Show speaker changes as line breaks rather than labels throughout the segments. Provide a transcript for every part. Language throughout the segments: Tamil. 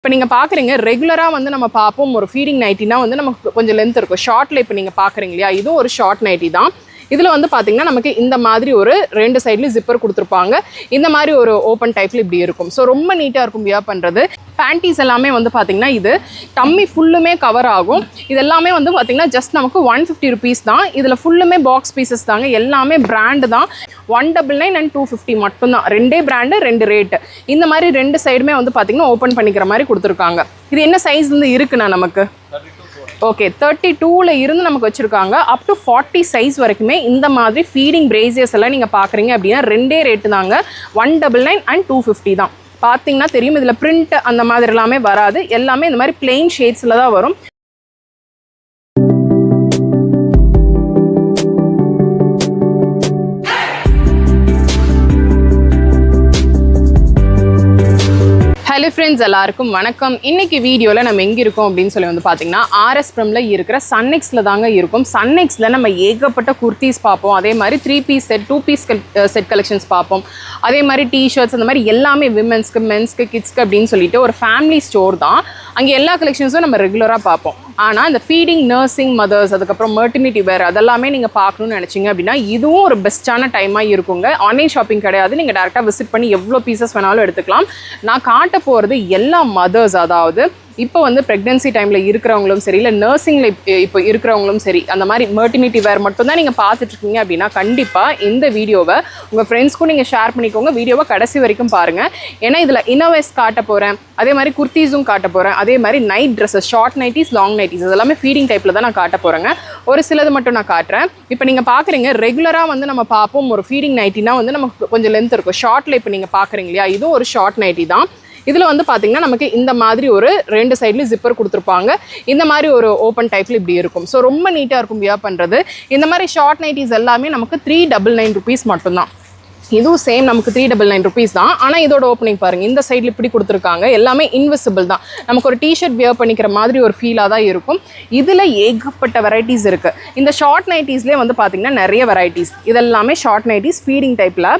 இப்போ நீங்கள் பார்க்குறீங்க ரெகுலராக வந்து நம்ம பார்ப்போம் ஒரு ஃபீடிங் நைட்டினா வந்து நமக்கு கொஞ்சம் லென்த் இருக்கும். ஷார்ட்டில் இப்போ நீங்கள் பார்க்குறீங்க இல்லையா, இதுவும் ஒரு ஷார்ட் நைட்டி தான். இதில் வந்து பார்த்தீங்கன்னா நமக்கு இந்த மாதிரி ஒரு 2 சைட்லேயும் ஜிப்பர் கொடுத்துருப்பாங்க. இந்த மாதிரி ஒரு ஓப்பன் டைப்பில் இப்படி இருக்கும். ஸோ ரொம்ப நீட்டாக இருக்கும் வியர் பண்ணுறது. பேண்டீஸ் எல்லாமே வந்து பார்த்தீங்கன்னா இது டம்மி ஃபுல்லுமே கவர் ஆகும். இது எல்லாமே வந்து பார்த்தீங்கன்னா ஜஸ்ட் நமக்கு 150 ருபீஸ் தான். இதில் ஃபுல்லுமே பாக்ஸ் பீசஸ் தாங்க. எல்லாமே பிராண்டு தான். 199 and 250 மட்டும்தான். 2 பிராண்டு 2 ரேட்டு. இந்த மாதிரி 2 சைடுமே வந்து பார்த்தீங்கன்னா ஓப்பன் பண்ணிக்கிற மாதிரி கொடுத்துருக்காங்க. இது என்ன சைஸ் வந்து இருக்குண்ணா நமக்கு? ஓகே, 32ல் இருந்து நமக்கு வச்சுருக்காங்க. அப் டு 40 சைஸ் வரைக்குமே இந்த மாதிரி ஃபீடிங் பிரேசியர்ஸ் எல்லாம் நீங்கள் பார்க்குறீங்க அப்படின்னா 2 ரேட்டு தாங்க. 199 and 250 தான். பார்த்தீங்கன்னா தெரியும், இதில் பிரிண்ட் அந்த மாதிரி எல்லாமே வராது. எல்லாமே இந்த மாதிரி பிளெயின் ஷேட்ஸில் தான் வரும். ஹலோ ஃப்ரெண்ட்ஸ், எல்லாருக்கும் வணக்கம். இன்னைக்கு வீடியோவில் நம்ம எங்கே இருக்கோம் அப்படின்னு சொல்லி வந்து பார்த்தீங்கன்னா ஆர்எஸ் ப்ரமில் இருக்கிற சன்னெக்ஸில் தாங்க இருக்கும். சன்னெக்ஸில் நம்ம ஏகப்பட்ட குர்த்திஸ் பார்ப்போம். அதே மாதிரி 3 piece set 2 piece set collections பார்ப்போம். அதே மாதிரி டிஷர்ட்ஸ் அந்த மாதிரி எல்லாமே விமென்ஸ்க்கு மென்ஸ்க்கு கிட்ஸ்க்கு அப்படின்னு சொல்லிட்டு ஒரு ஃபேமிலி ஸ்டோர் தான். அங்கே எல்லா கலெக்ஷன்ஸும் நம்ம ரெகுலராக பார்ப்போம். ஆனால் இந்த ஃபீடிங் நர்சிங் மதர்ஸ் அதுக்கப்புறம் மெர்டினிட்டி வேர் அதெல்லாமே நீங்கள் பார்க்கணுன்னு நினச்சிங்க அப்படின்னா இதுவும் ஒரு பெஸ்ட்டான டைமாக இருக்குங்க. ஆன்லைன் ஷாப்பிங் கிடையாது. நீங்கள் டேரெக்டாக விசிட் பண்ணி எவ்வளோ பீசஸ் வேணாலும் எடுத்துக்கலாம். நான் காட்ட போகிறது எல்லா மதர்ஸ், அதாவது இப்போ வந்து ப்ரெக்னென்சி டைமில் இருக்கிறவங்களும் சரி, இல்லை நர்சிங்கில் இப்போ இருக்கிறவங்களும் சரி, அந்த மாதிரி மெர்டினிட்டி வேர் மட்டும்தான் நீங்கள் பார்த்துட்ருக்கீங்க அப்படின்னா கண்டிப்பாக இந்த வீடியோவை உங்கள் ஃப்ரெண்ட்ஸ்க்கும் நீங்கள் ஷேர் பண்ணிக்கோங்க. வீடியோவை கடைசி வரைக்கும் பாருங்கள். ஏன்னா இதில் இன்னோவேஸ் காட்ட போகிறேன், அதே மாதிரி குர்த்திஸும் காட்ட போகிறேன், அதே மாதிரி night dresses, short nighties, long nighties இதெல்லாமே ஃபீடிங் டைப்பில் தான் நான் காட்ட போகிறேங்க. ஒரு சிலது மட்டும் நான் காட்டுறேன். இப்போ நீங்கள் பார்க்குறீங்க ரெகுலராக வந்து நம்ம பார்ப்போம் ஒரு ஃபீடிங் நைட்டினா வந்து நமக்கு கொஞ்சம் லென்த் இருக்கும். ஷார்ட்டில் இப்போ நீங்கள் பார்க்குறீங்க இல்லையா, இதுவும் ஒரு ஷார்ட் நைட்டி தான். இதில் வந்து பார்த்தீங்கன்னா நமக்கு இந்த மாதிரி ஒரு 2 சைட்லேயும் ஜிப்பர் கொடுத்துருப்பாங்க. இந்த மாதிரி ஒரு ஓப்பன் டைப்பில் இப்படி இருக்கும். ஸோ ரொம்ப நீட்டாக இருக்கும் வியர் பண்ணுறது. இந்த மாதிரி ஷார்ட் நைட்டிஸ் எல்லாமே நமக்கு 399 ருபீஸ் மட்டும்தான். இதுவும் சேம் நமக்கு 399 ருபீஸ் தான். ஆனால் இதோட ஓப்பனிங் பாருங்கள், இந்த சைடில் இப்படி கொடுத்துருக்காங்க. எல்லாமே இன்விசிபிள் தான். நமக்கு ஒரு டிஷர்ட் வியர் பண்ணிக்கிற மாதிரி ஒரு ஃபீலாக தான் இருக்கும். இதில் ஏகப்பட்ட வெரைட்டிஸ் இருக்குது. இந்த ஷார்ட் நைட்டிஸ்லேயே வந்து பார்த்திங்கன்னா நிறைய வெரைட்டிஸ். இதெல்லாமே ஷார்ட் நைட்டிஸ் ஃபீடிங் டைப்பில்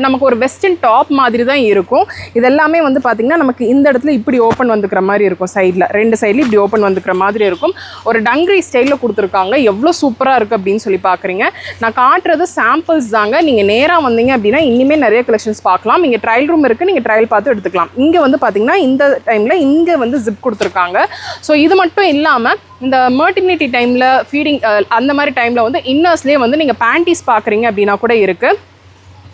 நமக்கு ஒரு வெஸ்டர்ன் டாப் மாதிரி தான் இருக்கும். இதெல்லாமே வந்து பார்த்திங்கன்னா நமக்கு இந்த இடத்துல இப்படி ஓப்பன் வந்துக்கிற மாதிரி இருக்கும். சைடில் 2 சைட்லையும் இப்படி ஓப்பன் வந்துக்கிற மாதிரி இருக்கும். ஒரு டங்கிரி ஸ்டைலில் கொடுத்துருக்காங்க. எவ்வளோ சூப்பராக இருக்குது அப்படின்னு சொல்லி பார்க்குறீங்க. நான் காட்டுறது சாம்பிள்ஸ் தாங்க. நீங்கள் நேராக வந்தீங்க அப்படின்னா இனிமேல் நிறைய கலெக்ஷன்ஸ் பார்க்கலாம். இங்கே ட்ரையல் ரூம் இருக்குது, நீங்கள் ட்ரையல் பார்த்து எடுத்துக்கலாம். இங்கே வந்து பார்த்திங்கன்னா இந்த டைமில் இங்கே வந்து ஜிப் கொடுத்துருக்காங்க. ஸோ இது மட்டும் இல்லாமல் இந்த மெர்டினிட்டி டைமில் ஃபீடிங் அந்த மாதிரி டைமில் வந்து இன்னர்ஸ்லேயே வந்து நீங்கள் பேண்டீஸ் பார்க்குறீங்க அப்படின்னா கூட இருக்குது.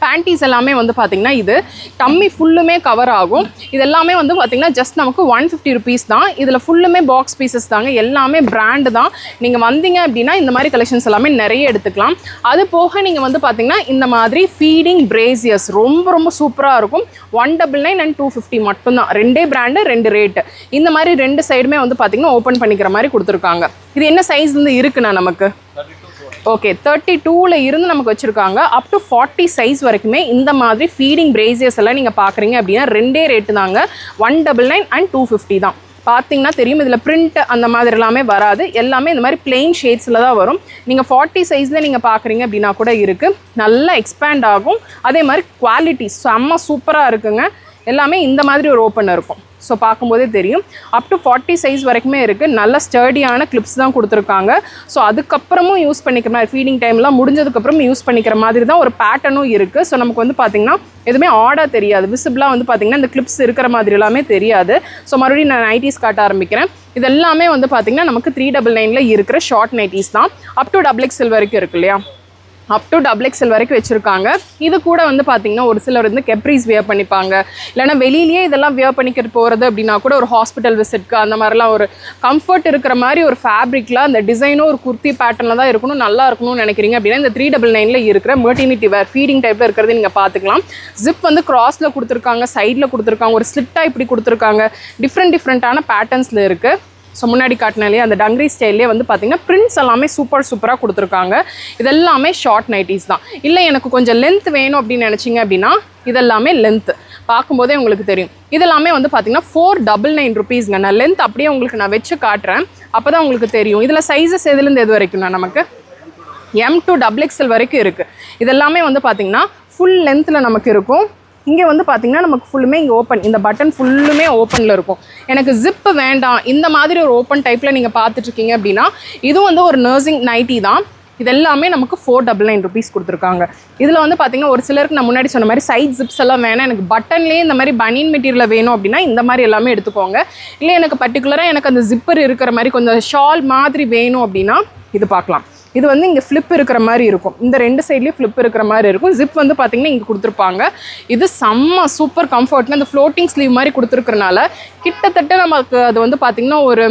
பேண்டீஸ் எல்லாமே வந்து பார்த்திங்கன்னா இது டம்மி ஃபுல்லுமே கவர் ஆகும். இது எல்லாமே வந்து பார்த்திங்கன்னா ஜஸ்ட் நமக்கு 150 ருபீஸ் தான். இதில் ஃபுல்லுமே பாக்ஸ் பீசஸ் தாங்க. எல்லாமே பிராண்டு தான். நீங்கள் வந்தீங்க அப்படின்னா இந்த மாதிரி கலெக்ஷன்ஸ் எல்லாமே நிறைய எடுத்துக்கலாம். அது போக நீங்கள் வந்து பார்த்திங்கன்னா இந்த மாதிரி ஃபீடிங் பிரேசியர்ஸ் ரொம்ப சூப்பராக இருக்கும். 199 and 250 மட்டும்தான். 2 பிராண்டு 2 ரேட்டு. இந்த மாதிரி 2 சைடுமே வந்து பார்த்திங்கன்னா ஓப்பன் பண்ணிக்கிற மாதிரி கொடுத்துருக்காங்க. இது என்ன சைஸ் வந்து இருக்குண்ணா நமக்கு? ஓகே, 32ல் இருந்து நமக்கு வச்சுருக்காங்க. அப் டு 40 சைஸ் வரைக்குமே இந்த மாதிரி ஃபீடிங் பிரேசியர்ஸ் எல்லாம் நீங்கள் பார்க்குறீங்க அப்படின்னா 2 ரேட்டு தாங்க. 199 and 250 தான். பார்த்தீங்கன்னா தெரியும், இதில் பிரிண்ட் அந்த மாதிரி எல்லாமே வராது. எல்லாமே இந்த மாதிரி பிளெயின் ஷேட்ஸில் தான் வரும். நீங்கள் 40 சைஸில் நீங்கள் பார்க்குறீங்க அப்படின்னா கூட இருக்குது. நல்லா எக்ஸ்பேண்ட் ஆகும். அதே மாதிரி குவாலிட்டி செம்ம சூப்பராக இருக்குங்க. எல்லாமே இந்த மாதிரி ஒரு ஓப்பன் இருக்கும். ஸோ பார்க்கும்போதே தெரியும். அப் டு 40 சைஸ் வரைக்குமே இருக்குது. நல்ல ஸ்டர்டியான கிளிப்ஸ் தான் கொடுத்துருக்காங்க. ஸோ அதுக்கப்புறமும் யூஸ் பண்ணிக்கிற மாதிரி ஃபீடிங் டைம்லாம் முடிஞ்சதுக்கப்புறமும் யூஸ் பண்ணிக்கிற மாதிரி தான் ஒரு பேட்டர்னும் இருக்குது. ஸோ நமக்கு வந்து பார்த்திங்கன்னா எதுவுமே ஆடாக தெரியாது. விசிபிளாக வந்து பார்த்திங்கன்னா இந்த கிளிப்ஸ் இருக்கிற மாதிரி எல்லாமே தெரியாது. ஸோ மறுபடியும் நான் நைட்டிஸ் காட்ட ஆரம்பிக்கிறேன். இது எல்லாமே வந்து பார்த்திங்கன்னா நமக்கு 399ல் இருக்கிற ஷார்ட் நைட்டிஸ் தான். அப் டு XXL வரைக்கும் இருக்கு இல்லையா, அப் டு XXL வரைக்கும் வச்சுருக்காங்க. இது கூட வந்து பார்த்திங்கன்னா ஒரு சிலர் வந்து கெப்ரீஸ் வியர் பண்ணிப்பாங்க. இல்லைனா வெளியிலேயே இதெல்லாம் வியர் பண்ணிக்கிட்டு போகிறது அப்படின்னா கூட ஒரு ஹாஸ்பிட்டல் விசிட்க்கு அந்த மாதிரிலாம் ஒரு கம்ஃபர்ட் இருக்கிற மாதிரி ஒரு ஃபேப்ரிக்கில் அந்த டிசைனும் ஒரு குர்த்தி பேட்டர்னில் தான் இருக்கணும், நல்லா இருக்கணும்னு நினைக்கிறீங்க அப்படின்னா இந்த 399ல் இருக்கிற மெர்டினிட்டி வேர் ஃபீடிங் டைப்பில் இருக்கிறது நீங்கள் பார்த்துக்கலாம். ஜிப் வந்து கிராஸில் கொடுத்துருக்காங்க, சைடில் கொடுத்துருக்காங்க, ஒரு ஸ்லிட்டாக இப்படி கொடுத்துருக்காங்க. டிஃப்ரெண்ட்டான பேட்டர்ன்ஸில் இருக்குது. ஸோ முன்னாடி காட்டினாலே அந்த டங்கிரி ஸ்டைல்லே வந்து பார்த்திங்கன்னா பிரிண்ட்ஸ் எல்லாமே சூப்பராக கொடுத்துருக்காங்க. இதெல்லாமே ஷார்ட் நைட்டிஸ் தான். இல்லை எனக்கு கொஞ்சம் லென்த் வேணும் அப்படின்னு நினச்சிங்க அப்படின்னா இதெல்லாமே லென்த்து பார்க்கும்போதே உங்களுக்கு தெரியும். இதெல்லாமே வந்து பார்த்திங்கன்னா 499 ருபீஸ்ங்க. நான் லென்த் அப்படியே உங்களுக்கு நான் வச்சு காட்டுறேன், அப்போ தான் உங்களுக்கு தெரியும். இதில் சைஸஸ் எதுலேருந்து எது வரைக்கும்னா நமக்கு M to XXL வரைக்கும் இருக்குது. இதெல்லாமே வந்து பார்த்திங்கன்னா ஃபுல் லென்த்தில் நமக்கு இருக்கும். இங்கே வந்து பார்த்தீங்கன்னா நமக்கு ஃபுல்லுமே இங்கே ஓப்பன், இந்த பட்டன் ஃபுல்லுமே ஓப்பனில் இருக்கும். எனக்கு ஜிப்பு வேண்டாம் இந்த மாதிரி ஒரு ஓப்பன் டைப்பில் நீங்கள் பார்த்துட்ருக்கீங்க அப்படின்னா இது வந்து ஒரு நர்சிங் நைட்டி தான். இது எல்லாமே நமக்கு 499 rupees கொடுத்துருக்காங்க. இதில் வந்து பார்த்தீங்கன்னா ஒரு சிலருக்கு நான் முன்னாடி சொன்ன மாதிரி சைட் ஜிப்ஸ் எல்லாம் வேணாம், எனக்கு பட்டன்லேயே இந்த மாதிரி பனியன் மெட்டீரியல் வேணும் அப்படின்னா இந்த மாதிரி எல்லாமே எடுத்துக்கோங்க. இல்லை எனக்கு பர்டிகுலராக எனக்கு அந்த ஜிப்பர் இருக்கிற மாதிரி கொஞ்சம் ஷால் மாதிரி வேணும் அப்படின்னா இது பார்க்கலாம். இது வந்து இங்கே ஃப்ளிப் இருக்கிற மாதிரி இருக்கும், இந்த 2 சைட்லேயும் ஃப்ளிப் இருக்கிற மாதிரி இருக்கும். ஜிப் வந்து பார்த்திங்கன்னா இங்கே கொடுத்துருப்பாங்க. இது செம்ம சூப்பர் கம்ஃபர்ட்னு அந்த ஃப்ளோட்டிங் ஸ்லீவ் மாதிரி கொடுத்துருக்கறனால கிட்டத்தட்ட நமக்கு அது வந்து பார்த்திங்கன்னா ஒரு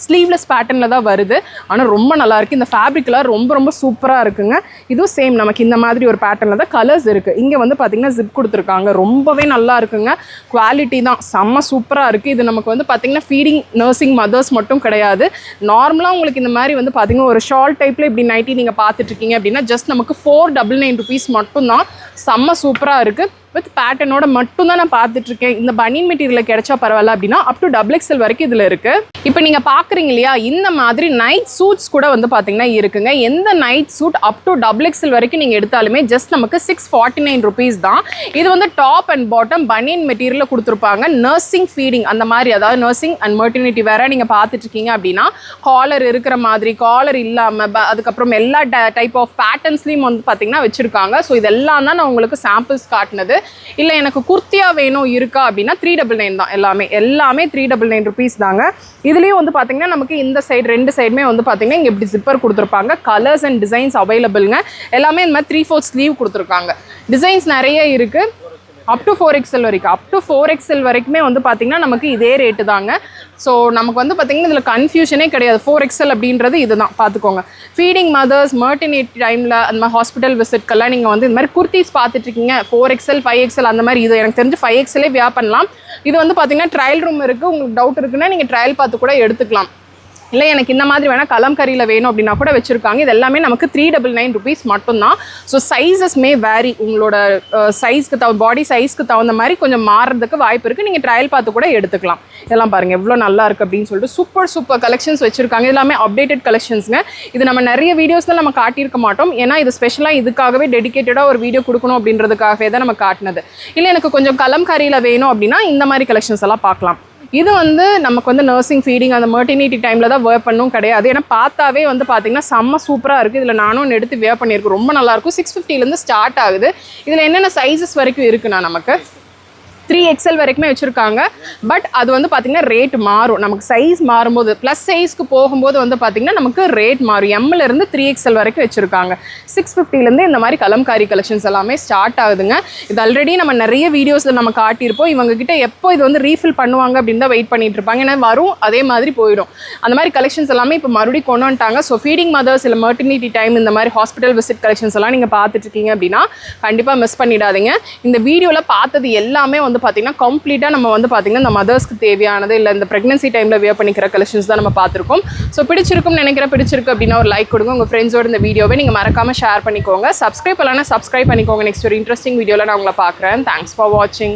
ஸ்லீவ்லெஸ் பேட்டர்னில் தான் வருது. ஆனால் ரொம்ப நல்லாயிருக்கு. இந்த ஃபேப்ரிக்லாம் ரொம்ப ரொம்ப சூப்பராக இருக்குங்க. இதுவும் சேம் நமக்கு இந்த மாதிரி ஒரு பேட்டர்னில் தான் கலர்ஸ் இருக்குது. இங்கே வந்து பார்த்திங்கன்னா ஜிப் கொடுத்துருக்காங்க, ரொம்பவே நல்லா இருக்குங்க. குவாலிட்டி தான் செம்ம சூப்பராக இருக்குது. இது நமக்கு வந்து பார்த்திங்கன்னா ஃபீடிங் நர்சிங் மதர்ஸ் மட்டும் கிடையாது, நார்மலாக உங்களுக்கு இந்த மாதிரி வந்து பார்த்திங்கன்னா ஒரு ஷால் டைப்பில் இப்படி நைட்டி நீங்கள் பார்த்துட்ருக்கீங்க அப்படின்னா ஜஸ்ட் நமக்கு 499 rupees மட்டும்தான். செம்ம சூப்பராக இருக்குது. வித் பேட்டர்னோட மட்டும்தான் நான் பார்த்துட்ருக்கேன். இந்த பனியன் மெட்டீரியல் கிடைச்சா பரவாயில்ல அப்படின்னா அப் டு XXL வரைக்கும் இதில் இருக்குது. இப்போ நீங்கள் பார்க்குறீங்க இல்லையா, இந்த மாதிரி நைட் சூட்ஸ் கூட வந்து பார்த்தீங்கன்னா இருக்குங்க. எந்த night suit up to XXL வரைக்கும் நீங்கள் எடுத்தாலுமே ஜஸ்ட் நமக்கு 649 rupees தான். இது வந்து டாப் அண்ட் பாட்டம் பனியன் மெட்டீரியலில் கொடுத்துருப்பாங்க. நர்சிங் ஃபீடிங் அந்த மாதிரி, அதாவது நர்சிங் அண்ட் மெட்டர்னிட்டி வேறு நீங்கள் பார்த்துட்ருக்கீங்க அப்படின்னா காலர் இருக்கிற மாதிரி, காலர் இல்லாமல், அதுக்கப்புறம் எல்லா டைப் ஆஃப் பேட்டர்ன்ஸ்லையும் வந்து பார்த்திங்கன்னா வச்சுருக்காங்க. ஸோ இதெல்லாம் தான் நான் உங்களுக்கு சாம்பிள்ஸ் காட்டினது. இல்லை எனக்கு குர்த்தியாக வேணும் இருக்கா அப்படின்னா 399 தான். எல்லாமே 399 rupees தாங்க. இதுலேயும் வந்து பார்த்தீங்கன்னா நமக்கு இந்த சைடு 2 சைடுமே வந்து பார்த்தீங்கன்னா இங்கே இப்படி ஜிப்பர் கொடுத்துருப்பாங்க. கலர்ஸ் அண்ட் டிசைன்ஸ் அவைலபிள்ங்க. எல்லாமே இந்த மாதிரி 3/4 ஸ்லீவ் கொடுத்துருக்காங்க. டிசைன்ஸ் நிறைய இருக்குது. அப் டு 4XL வரைக்கும், அப் டு 4XL வரைக்குமே வந்து பார்த்திங்கன்னா நமக்கு இதே ரேட்டு தாங்க. ஸோ நமக்கு வந்து பார்த்திங்கன்னா இதில் கன்ஃபியூஷனே கிடையாது. 4XL அப்படின்றது இது தான் பார்த்துக்கோங்க. ஃபீடிங் மதர்ஸ் மெட்டர்னிட்டி டைமில் அந்த மாதிரி ஹாஸ்பிட்டல் விசிட்கெல்லாம் நீங்கள் வந்து இந்த மாதிரி குர்த்திஸ் பார்த்துட்ருக்கீங்க 4XL 5XL அந்த மாதிரி, இது எனக்கு தெரிஞ்சு 5XL வியர் பண்ணலாம். இது வந்து பார்த்திங்கன்னா ட்ரையல் ரூம் இருக்குது. உங்களுக்கு டவுட் இருக்குன்னா நீங்கள் ட்ரையல் பார்த்து கூட எடுத்துக்கலாம். இல்லை எனக்கு இந்த மாதிரி வேணால் கலம்கரியில் வேணும் அப்படின்னா கூட வச்சுருக்காங்க. இது எல்லாமே நமக்கு 399 rupees மட்டும்தான். ஸோ சைஸஸ் மே வேரி, உங்களோட சைஸ்க்கு பாடி சைஸ்க்கு தகுந்த மாதிரி கொஞ்சம் மாறுறதுக்கு வாய்ப்பு இருக்குது. நீங்கள் ட்ரையல் பார்த்து கூட எடுத்துக்கலாம். இதெல்லாம் பாருங்கள் எவ்வளோ நல்லா இருக்குது அப்படின்னு சொல்லிட்டு சூப்பர் கலெக்ஷன்ஸ் வச்சுருக்காங்க. எல்லாமே அப்டேட்டட் கலெக்ஷன்ஸுங்க. இது நம்ம நிறைய வீடியோஸில் நம்ம காட்டியிருக்க மாட்டோம், ஏன்னா இது ஸ்பெஷலாக இதுக்காகவே டெடிக்கேட்டடாக ஒரு வீடியோ கொடுக்கணும் அப்படின்றதுக்காகவே தான் நம்ம காட்டினது. இல்லை எனக்கு கொஞ்சம் கலம்கரியில் வேணும் அப்படின்னா இந்த மாதிரி கலெக்ஷன்ஸ் எல்லாம் பார்க்கலாம். இது வந்து நமக்கு வந்து நர்சிங் ஃபீடிங் அந்த மெட்டர்னிட்டி டைமில் தான் வேர் பண்ணவும் கிடையாது. ஏன்னா பார்த்தாவே வந்து பார்த்திங்கன்னா செம்ம சூப்பராக இருக்குது. இதில் நானும் ஒன்று எடுத்து வேர் பண்ணியிருக்கேன், ரொம்ப நல்லாயிருக்கும். 650 ஸ்டார்ட் ஆகுது. இதில் என்னென்ன சைஸஸ் வரைக்கும் இருக்குண்ணா நமக்கு 3XL வரைக்குமே வச்சுருக்காங்க. பட் அது வந்து பார்த்திங்கன்னா ரேட் மாறும். நமக்கு சைஸ் மாறும்போது ப்ளஸ் சைஸ்க்கு போகும்போது வந்து பார்த்திங்கன்னா நமக்கு ரேட் மாறும். எம்லேருந்து 3XL வரைக்கும் வச்சுருக்காங்க. 650 இந்த மாதிரி கலம்காரி கலெக்ஷன்ஸ் எல்லாமே ஸ்டார்ட் ஆகுதுங்க. இது ஆல்ரெடி நம்ம நிறைய வீடியோஸில் நம்ம காட்டியிருப்போம். இவங்ககிட்ட எப்போ இது வந்து ரீஃபில் பண்ணுவாங்க அப்படின்னு தான் வெயிட் பண்ணிட்டு இருப்பாங்க. ஏன்னா வரும் அதே மாதிரி போயிடும். அந்த மாதிரி கலெக்ஷன்ஸ் எல்லாமே இப்போ மறுபடியும் கொண்டு வந்துட்டாங்க. ஸோ ஃபீடிங் மதர்ஸ் இல்லை மெட்டர்னிட்டி டைம் இந்த மாதிரி ஹாஸ்பிட்டல் விசிட் கலெக்ஷன்ஸ் எல்லாம் நீங்கள் பார்த்துட்ருக்கீங்க அப்படின்னா கண்டிப்பாக மிஸ் பண்ணிடாதீங்க. இந்த வீடியோவில் பார்த்தது எல்லாமே வந்து பார்த்தீங்கன்னா கம்ப்ளீட்டாக நம்ம வந்து பார்த்தீங்கன்னா இந்த மதர்ஸ்க்கு தேவையானது இல்லை இந்த ப்ரெக்னன்சி டைமில் வியர் பண்ணிக்கிற கலெக்ஷன்ஸ் தான் நம்ம பார்த்துருக்கோம். ஸோ பிடிச்சிருக்கு அப்படின்னா ஒரு லைக் கொடுங்க. உங்கள் ஃப்ரெண்ட்ஸோட இந்த வீடியோவை நீங்கள் மறக்காமல் ஷேர் பண்ணிக்கோங்க. சப்ஸ்கிரைப் பண்ணலாம், சப்ஸ்கிரைப் பண்ணிக்கோங்க. நெக்ஸ்ட் ஒரு இன்ட்ரெஸ்டிங் வீடியோவில் நான் உங்களை பார்க்குறேன். தேங்க்ஸ் ஃபார் வாட்சிங்.